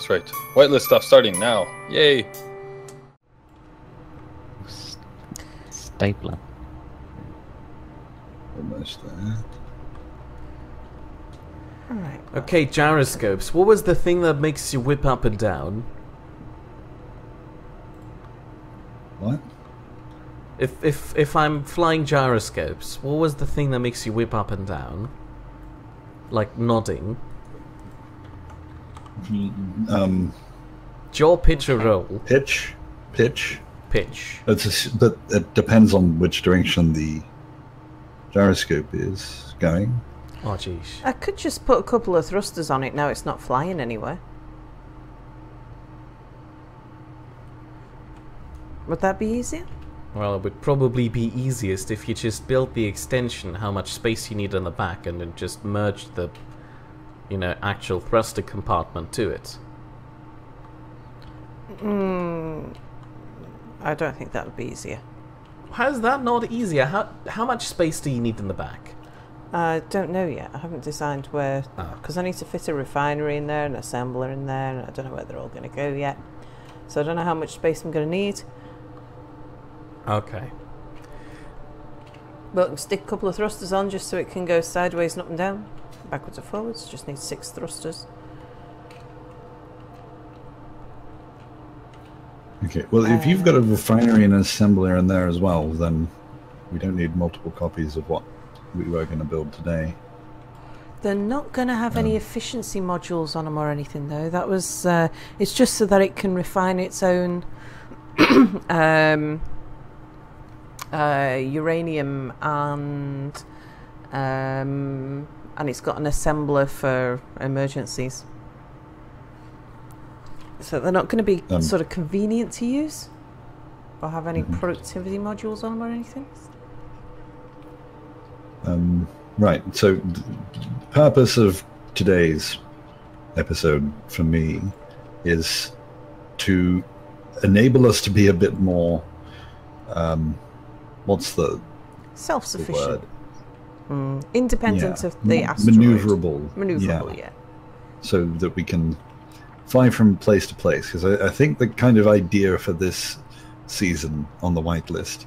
That's right. Whitelist stuff starting now. Yay! Stapler. Almost there. Alright. Okay, gyroscopes. What was the thing that makes you whip up and down? What? If I'm flying gyroscopes, what was the thing that makes you whip up and down? Like nodding. Jaw, pitch, or roll? Pitch. Pitch. But it depends on which direction the gyroscope is going. Oh, jeez. I could just put a couple of thrusters on it now it's not flying anywhere. Would that be easier? Well, it would probably be easiest if you just built the extension, how much space you need on the back, and then just merged the, you know, actual thruster compartment to it. I don't think that would be easier. How's that not easier? How much space do you need in the back? I don't know yet. I haven't designed where... Because I need to fit a refinery in there, an assembler in there, and I don't know where they're all going to go yet. So I don't know how much space I'm going to need. Okay. But stick a couple of thrusters on just so it can go sideways and up and down. Backwards and forwards. Just need 6 thrusters. Okay, well, if you've got a refinery and an assembler in there as well, then we don't need multiple copies of what we were going to build today. They're not going to have any efficiency modules on them or anything, though. That was... it's just so that it can refine its own uranium and it's got an assembler for emergencies. So they're not going to be sort of convenient to use? Or have any productivity modules on them or anything? Right, so the purpose of today's episode for me is to enable us to be a bit more, what's the self-sufficient. The word? Independent of the asteroid. Maneuverable, yeah. So that we can fly from place to place, because I think the kind of idea for this season on the Whitelist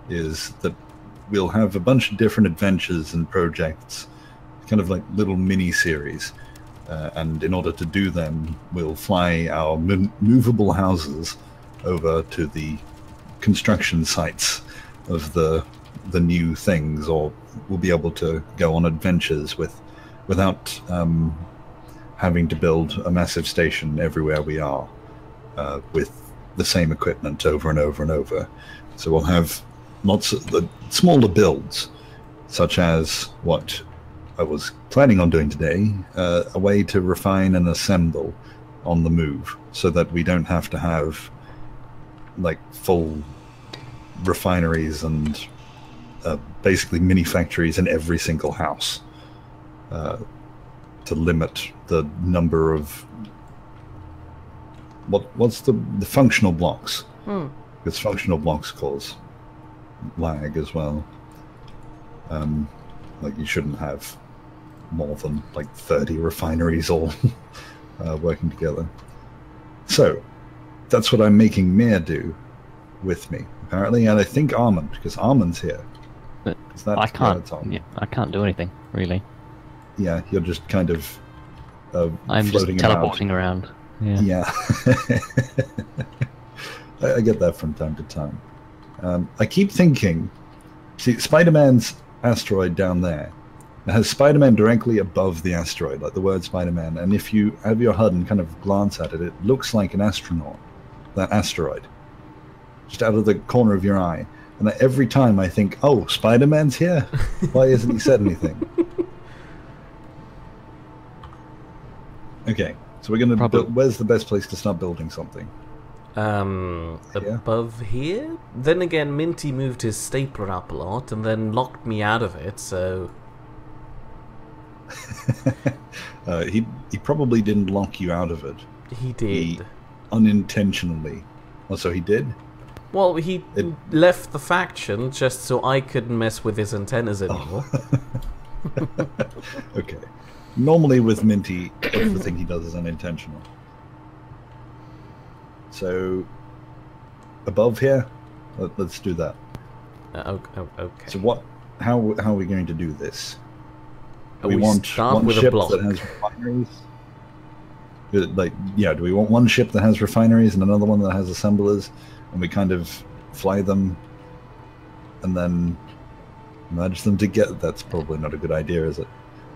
is that we'll have a bunch of different adventures and projects, kind of like little mini-series, and in order to do them, we'll fly our movable houses over to the construction sites of the new things, or we'll be able to go on adventures without having to build a massive station everywhere we are, with the same equipment over and over and over. So we'll have lots of the smaller builds, such as what I was planning on doing today, a way to refine and assemble on the move, so that we don't have to have like full refineries and basically mini factories in every single house, to limit the number of what's the functional blocks, because functional blocks cause lag as well. Like you shouldn't have more than like 30 refineries all working together. So that's what I'm making Mir do with me, apparently, and I think Armand, because Armand's here. But I can't. Yeah, I can't do anything really. Yeah, you're just kind of I'm just teleporting around. Yeah. I get that from time to time. I keep thinking, see, Spider-Man's asteroid down there, it has Spider-Man directly above the asteroid, like the word Spider-Man, and if you have your HUD and kind of glance at it, it looks like an astronaut, that asteroid, just out of the corner of your eye. And every time I think, oh, Spider-Man's here? Why hasn't he said anything? Okay, so we're going to build... Where's the best place to start building something? Above here? Then again, Minty moved his stapler up a lot and then locked me out of it, so... He probably didn't lock you out of it. He did. He unintentionally. Oh, so he did? Well, he left the faction just so I couldn't mess with his antennas anymore. Okay. Normally with Minty, everything he does is unintentional. So, above here, let's do that. Okay. So how are we going to do this? We want start one with a ship block. that has refineries? Do we want one ship that has refineries and another one that has assemblers, and we kind of fly them and then merge them together? That's probably not a good idea, is it?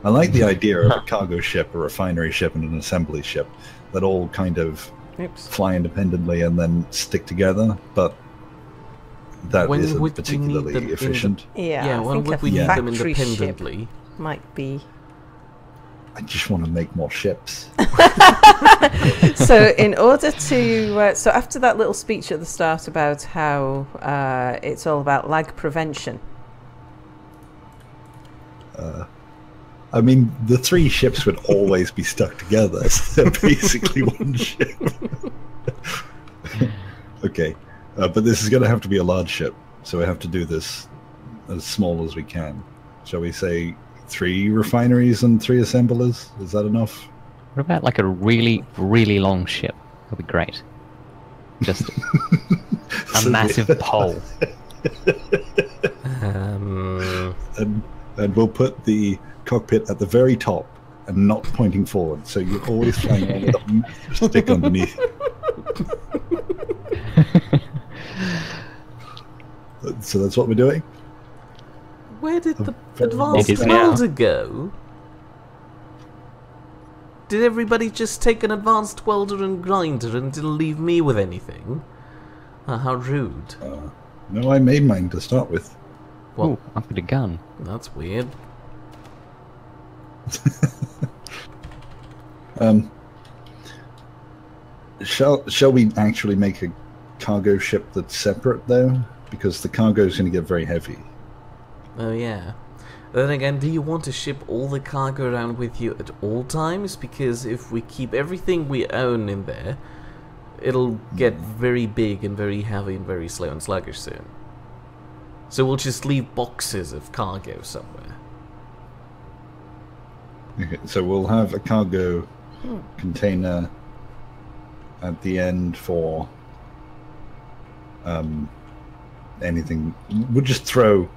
I like the idea of a cargo ship, a refinery ship, and an assembly ship that all kind of fly independently and then stick together, but that isn't particularly efficient. Yeah, when would we need them independently? Might be. I just want to make more ships. So in order to... so after that little speech at the start about how it's all about lag prevention... I mean, the 3 ships would always be stuck together, so they're basically one ship. Okay, but this is going to have to be a large ship, so we have to do this as small as we can. Shall we say 3 refineries and 3 assemblers? Is that enough? What about like a really, really long ship? That'd be great. Just a massive pole. And we'll put the cockpit at the very top and not pointing forward, so you're always flying around with a massive stick underneath. So that's what we're doing? Where did the advanced welder go? Did everybody just take an advanced welder and grinder and didn't leave me with anything? How rude. No, I made mine to start with. Well, ooh, I've got a gun. That's weird. Shall we actually make a cargo ship that's separate, though? Because the cargo is going to get very heavy. Oh, yeah. Then again, do you want to ship all the cargo around with you at all times? Because if we keep everything we own in there, it'll get very big and very heavy and very slow and sluggish soon. So we'll just leave boxes of cargo somewhere. Okay, so we'll have a cargo container at the end for anything. We'll just throw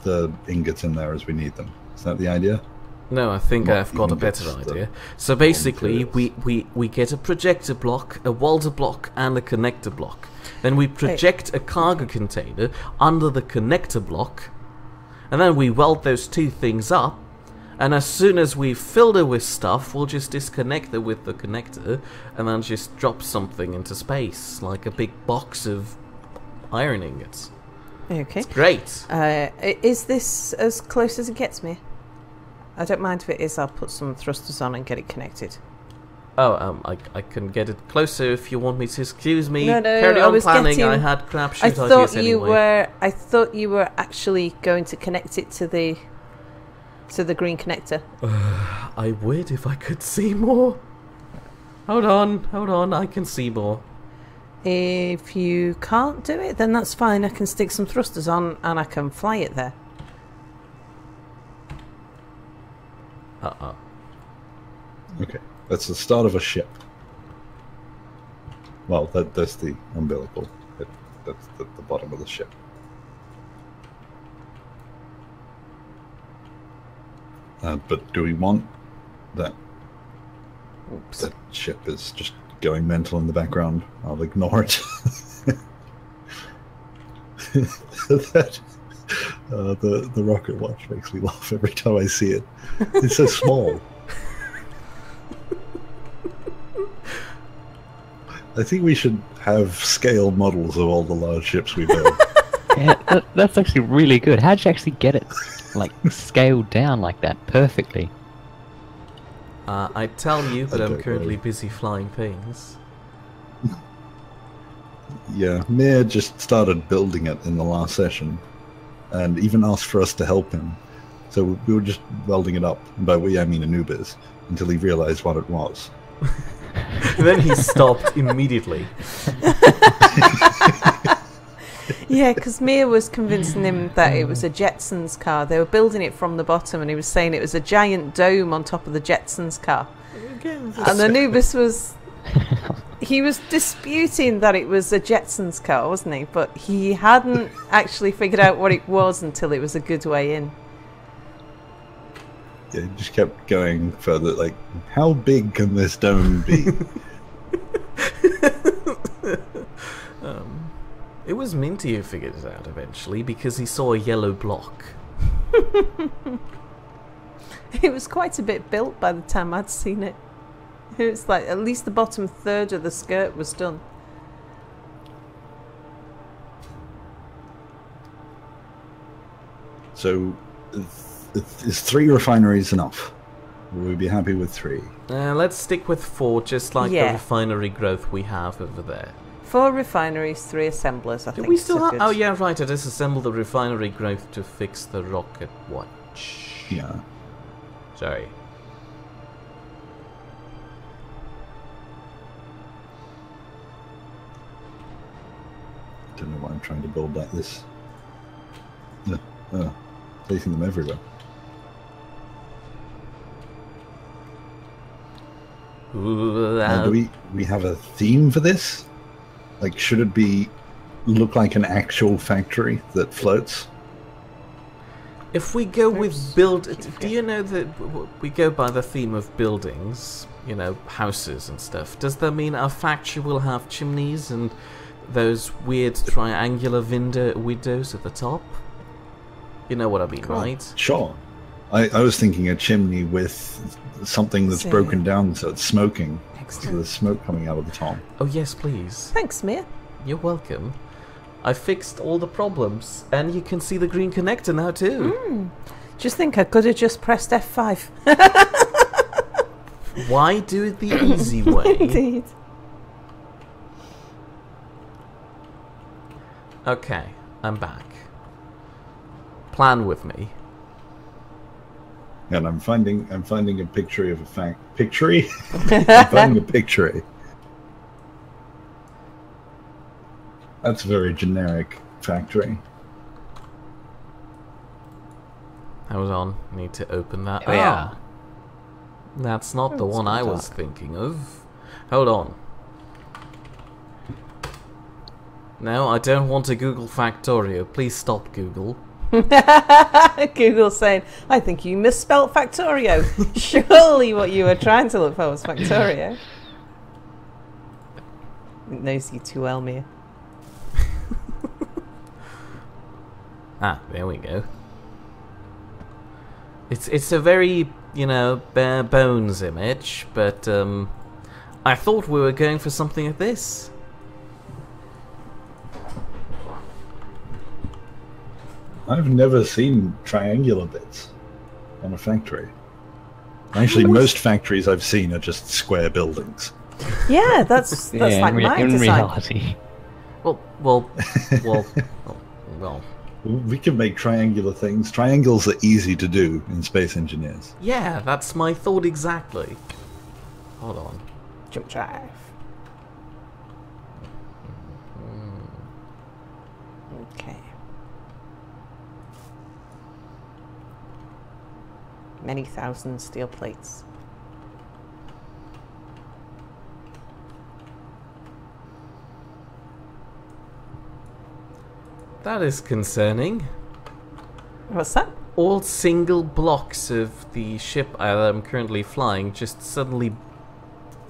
the ingots in there as we need them. Is that the idea? No, I think I've got a better idea. So basically, we get a projector block, a welder block, and a connector block. Then we project a cargo container under the connector block, and then we weld those 2 things up, and as soon as we've filled it with stuff, we'll just disconnect it with the connector, and then just drop something into space, like a big box of iron ingots. Okay. It's great. Is this as close as it gets me? I don't mind if it is. I'll put some thrusters on and get it connected. Oh, I can get it closer if you want me to. Excuse me. No, Carry on planning. I had crapshoot ideas anyway. I thought you were actually going to connect it to the green connector. I would if I could see more. Hold on. I can see more. If you can't do it, then that's fine. I can stick some thrusters on and I can fly it there. Okay, that's the start of a ship. Well, that's the umbilical. That's the bottom of the ship. But do we want that? Oops. That ship is just going mental in the background. I'll ignore it. The rocket watch makes me laugh every time I see it. It's so small. I think we should have scale models of all the large ships we build. Yeah, that's actually really good. How'd you actually get it, like, scaled down like that perfectly? I tell you, but I'm currently busy flying things. Yeah, Mir just started building it in the last session, and even asked for us to help him. So we were just welding it up, and by we I mean Anubiz, until he realized what it was. Then he stopped immediately. Yeah, because Mia was convincing him that it was a Jetsons car. They were building it from the bottom, and he was saying it was a giant dome on top of the Jetsons car. And Anubiz was... he was disputing that it was a Jetsons car, wasn't he? But he hadn't actually figured out what it was until it was a good way in. Yeah, he just kept going further. Like, how big can this dome be? It was Minty who figured it out eventually because he saw a yellow block. It was quite a bit built by the time I'd seen it. It was like at least the bottom third of the skirt was done. So, is 3 refineries enough? Will we be happy with 3? Let's stick with 4, just like the Yeah. refinery growth we have over there. 4 refineries, 3 assemblers, I think. Do we still is a have... good- Oh yeah, right, I disassembled the refinery growth to fix the rocket watch. Yeah. Sorry. Don't know why I'm trying to build like this. Placing them everywhere. Ooh, Do we have a theme for this? Like, should it be look like an actual factory that floats? if we go Oops. with build... Do you know that we go by the theme of buildings, you know, houses and stuff? Does that mean our factory will have chimneys and those weird triangular windows at the top? You know what I mean, Cool. right? Sure. I was thinking a chimney with something that's So- broken down so it's smoking. So Excellent. there's smoke coming out of the top. Oh yes, please. Thanks, Mia. You're welcome. I fixed all the problems, and you can see the green connector now too. Just think I could have just pressed F5. Why do it the easy way? Indeed. Okay, I'm back. Plan with me. And I'm finding a picture of a picture. I'm finding a picture. That's a very generic factory. Hold on, need to open that. Here we are. That's not the It's one I dark. was thinking of. Hold on. No, I don't want to Google Factorio. Please stop, Google. Google saying, I think you misspelt Factorio. Surely what you were trying to look for was Factorio. It knows you too well, Mia. Ah, there we go. It's a very, you know, bare bones image, but I thought we were going for something like this. I've never seen triangular bits on a factory. Actually, most factories I've seen are just square buildings. Yeah, that's Yeah, like my in design. reality. Well. We can make triangular things. Triangles are easy to do in Space Engineers. Yeah, that's my thought exactly. Hold on. Jump drive. Okay. Many thousand steel plates. That is concerning. What's that? All single blocks of the ship that I'm currently flying just suddenly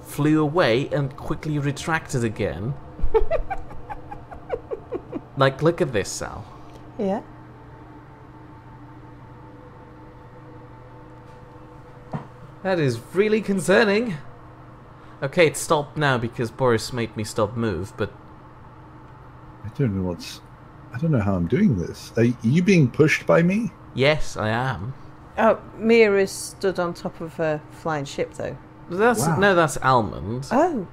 flew away and quickly retracted again. Like, look at this, Sal. Yeah. That is really concerning. Okay, it stopped now because Boris made me stop move, but I don't know how I'm doing this. Are you being pushed by me? yes, I am. Oh, Mia is stood on top of a flying ship, though. That's Wow. no, that's Almond. Oh,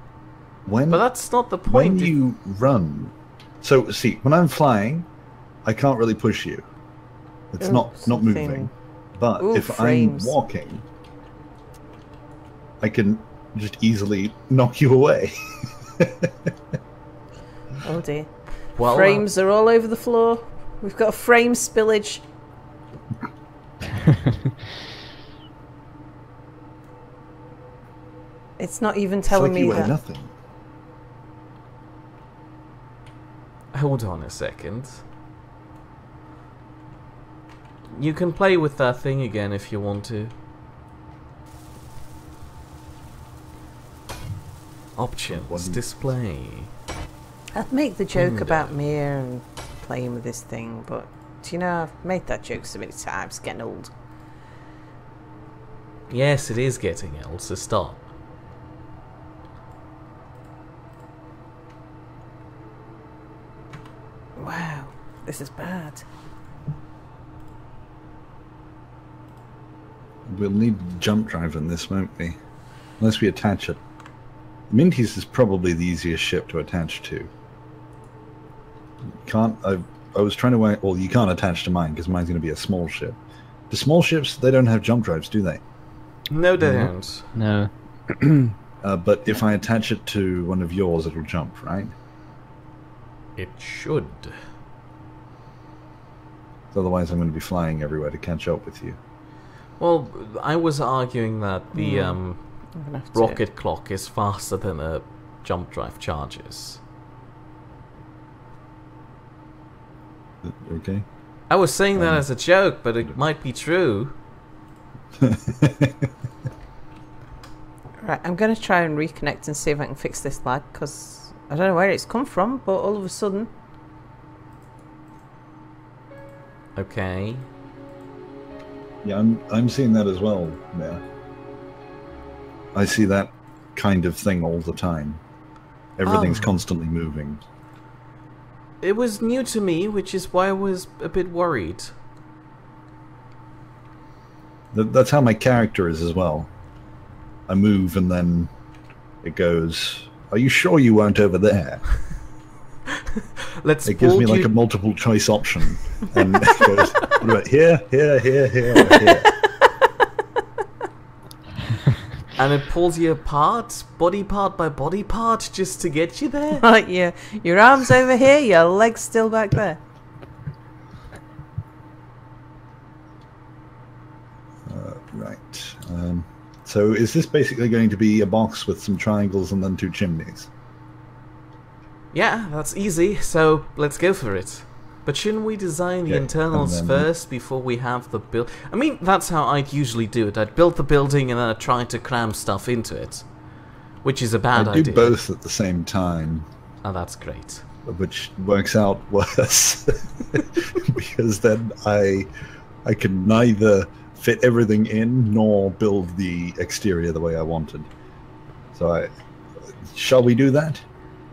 When But that's not the when point. you run. So see, when I'm flying, I can't really push you. It's Ooh, not something. moving. But Ooh, if frames. I'm walking, I can just easily knock you away. oh dear. Well, Frames are all over the floor. We've got a frame spillage. It's not even It's telling like you me weigh that. nothing. Hold on a second. You can play with that thing again if you want to. Options, display. I'd make the joke about Mia and playing with this thing, but do you know, I've made that joke so many times, it's getting old. Yes, it is getting old, so stop. Wow, this is bad. We'll need jump drive in this, won't we? Unless we attach it. Minty's is probably the easiest ship to attach to. I was trying to well, you can't attach to mine because mine's going to be a small ship. The small ships, they don't have jump drives, do they? No, they don't. No. But if I attach it to one of yours, it'll jump, right? It should. Otherwise, I'm going to be flying everywhere to catch up with you. Well, I was arguing that the rocket clock is faster than a jump drive charges. Okay. I was saying that as a joke, but it might be true. Right, I'm going to try and reconnect and see if I can fix this lag, because I don't know where it's come from, but all of a sudden... Okay. Yeah, I'm seeing that as well, yeah. I see that kind of thing all the time. Everything's constantly moving. It was new to me, which is why I was a bit worried. That's how my character is as well. I move and then it goes, "Are you sure you weren't over there?" It gives me like a multiple choice option. And it goes, "What about here, here, here, here, here?" And it pulls you apart, body part by body part, just to get you there? Like your arms over here, your legs still back there. Right. So is this basically going to be a box with some triangles and then two chimneys? Yeah, that's easy, so let's go for it. But shouldn't we design the internals first before we have the build? I mean, that's how I'd usually do it. I'd build the building and then I'd try to cram stuff into it. Which is a bad idea. I do both at the same time. Oh, that's great. Which works out worse. Because then I can neither fit everything in nor build the exterior the way I wanted. So shall we do that?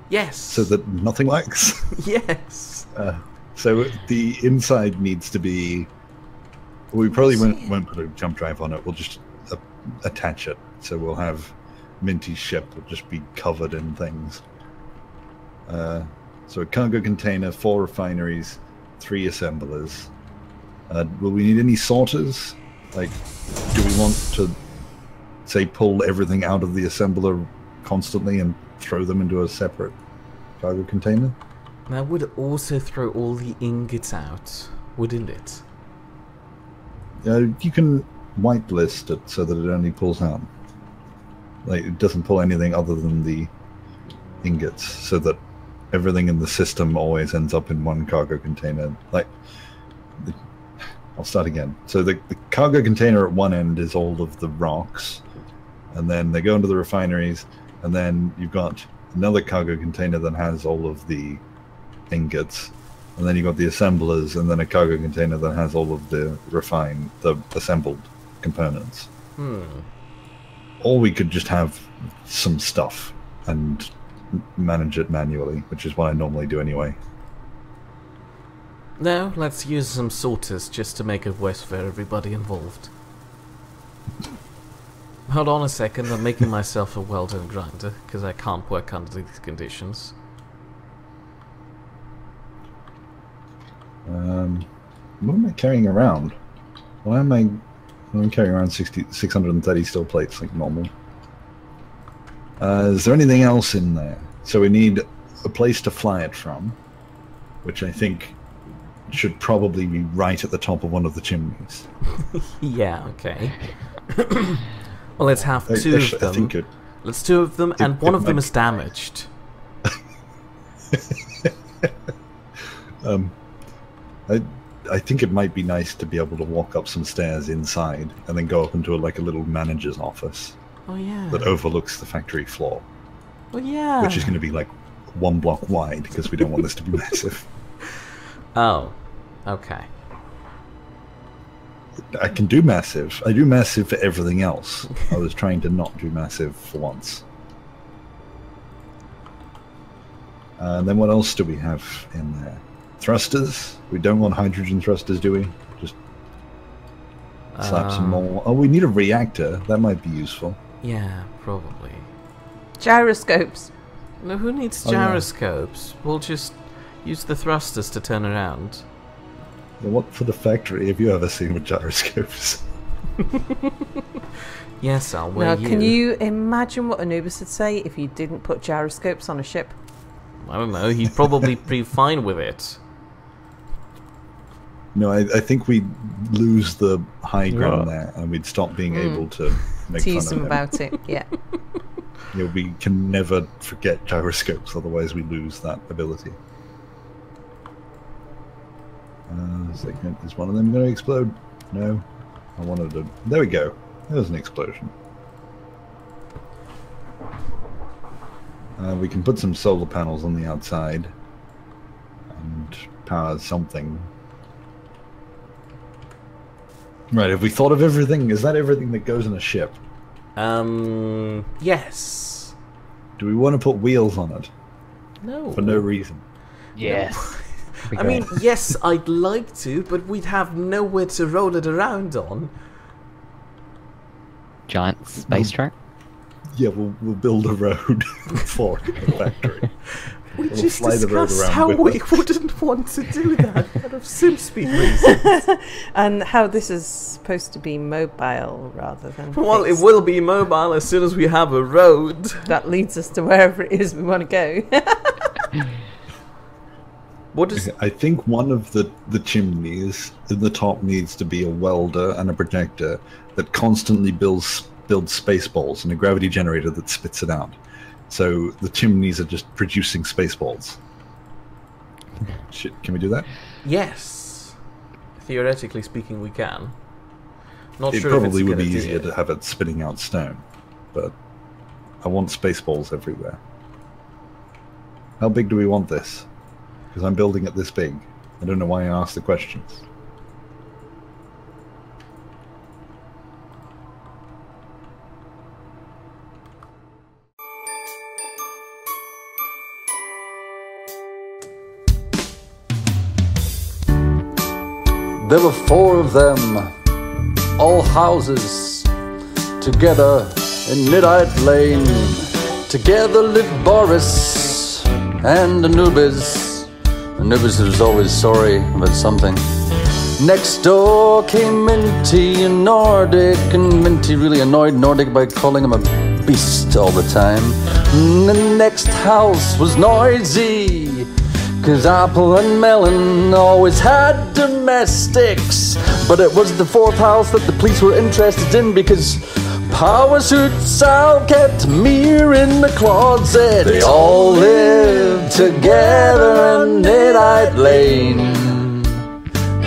Yes. So that nothing lags? Yes. So the inside needs to be... We probably won't put a jump drive on it. We'll just attach it. So we'll have Minty's ship will just be covered in things. So a cargo container, 4 refineries, 3 assemblers. Will we need any sorters? Like, do we want to, say, pull everything out of the assembler constantly and throw them into a separate cargo container? That would also throw all the ingots out, wouldn't it? You can whitelist it so that it only pulls out. Like, it doesn't pull anything other than the ingots, so that everything in the system always ends up in one cargo container. Like, I'll start again. So the cargo container at one end is all of the rocks, and then they go into the refineries, and then you've got another cargo container that has all of the ingots, and then you've got the assemblers, and then a cargo container that has all of the assembled components. Or we could just have some stuff and manage it manually, which is what I normally do anyway. No, let's use some sorters just to make it worse for everybody involved. Hold on a second, I'm making myself a welder and grinder, because I can't work under these conditions. What am I carrying around? Why am I'm carrying around 630 steel plates like normal. Is there anything else in there? So we need a place to fly it from, which I think should probably be right at the top of one of the chimneys. Yeah, okay. Well, let's have two of them. I think let's 2 of them, and one of them is damaged. I think it might be nice to be able to walk up some stairs inside and then go up into a little manager's office. Oh yeah. That overlooks the factory floor. Oh yeah. Which is going to be 1 block wide because we don't want this to be massive. Oh, okay. I can do massive. I do massive for everything else. I was trying to not do massive for once. And then what else do we have in there? Thrusters? We don't want hydrogen thrusters, do we? Just slap some more. Oh, we need a reactor. That might be useful. Yeah, probably. Gyroscopes. No, who needs Oh, yeah. gyroscopes? We'll just use the thrusters to turn around. Yeah, what for the factory have you ever seen with gyroscopes? Yes, I'll Now, weigh can you imagine what Anubiz would say if you didn't put gyroscopes on a ship? I don't know, he'd probably be fine with it. No, I think we'd lose the high ground there, and we'd stop being able to make Tease fun them of him. about it, yeah. Yeah, we can never forget gyroscopes, otherwise we lose that ability. Is one of them going to explode? No. I wanted to... There we go. There's an explosion. We can put some solar panels on the outside and power something. Right, have we thought of everything? Is that everything that goes in a ship? Yes. Do we want to put wheels on it? No. For no reason. Yes. I mean, yes, I'd like to, but we'd have nowhere to roll it around on. Giant space track. Yeah, we'll build a road for the factory. We We'll just fly the road discussed around how with we us. wouldn't want to do that out of sim speed reasons. And how this is supposed to be mobile rather than Well, it fixed. will be mobile as soon as we have a road. That leads us to wherever it is we want to go. What is... I think one of the chimneys in the top needs to be a welder and a projector that constantly builds space balls and a gravity generator that spits it out. So the chimneys are just producing space balls. Shit, can we do that? Yes. Theoretically speaking, we can. Not It sure if it's probably a would good be idea. easier to have it spitting out stone, but I want space balls everywhere. How big do we want this? Because I'm building it this big. I don't know why I asked the questions. There were 4 of them, all houses, together in Niddite Lane. Together lived Boris and Anubiz. Anubiz was always sorry about something. Next door came Minty and Nordic, and Minty really annoyed Nordic by calling him a beast all the time. And the next house was noisy, 'cause Apple and Melon always had domestics. But it was the 4th house that the police were interested in, because Power Suit Sal kept Mir in the closet. They all lived together in Niddite Lane,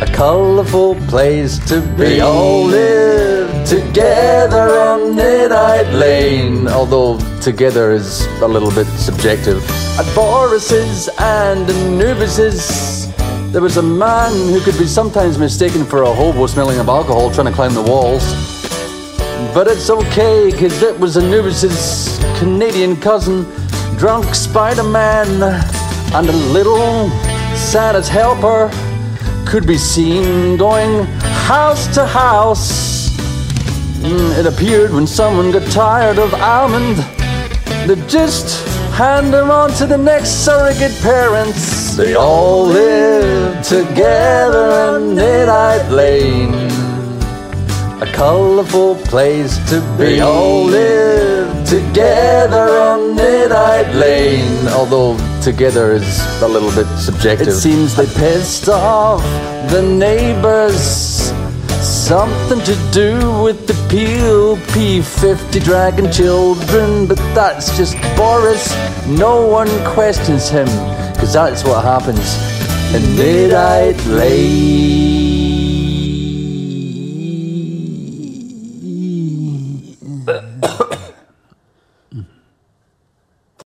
a colourful place to be. They all lived together on Niddite Lane, although together is a little bit subjective. At Boris's and Anubiz's, there was a man who could be sometimes mistaken for a hobo smelling of alcohol trying to climb the walls. But it's okay, 'cause it was Anubiz's Canadian cousin, drunk Spider-Man, and a little Santa's helper could be seen going house to house. It appeared when someone got tired of almond, they'd just hand them on to the next surrogate parents. They all lived together in Niddite Lane, a colourful place to be. They all lived together on Niddite Lane, although together is a little bit subjective. It seems they pissed off the neighbours, something to do with the Peel P50 dragon children, but that's just Boris. No one questions him, 'cause that's what happens in Niddite Lane.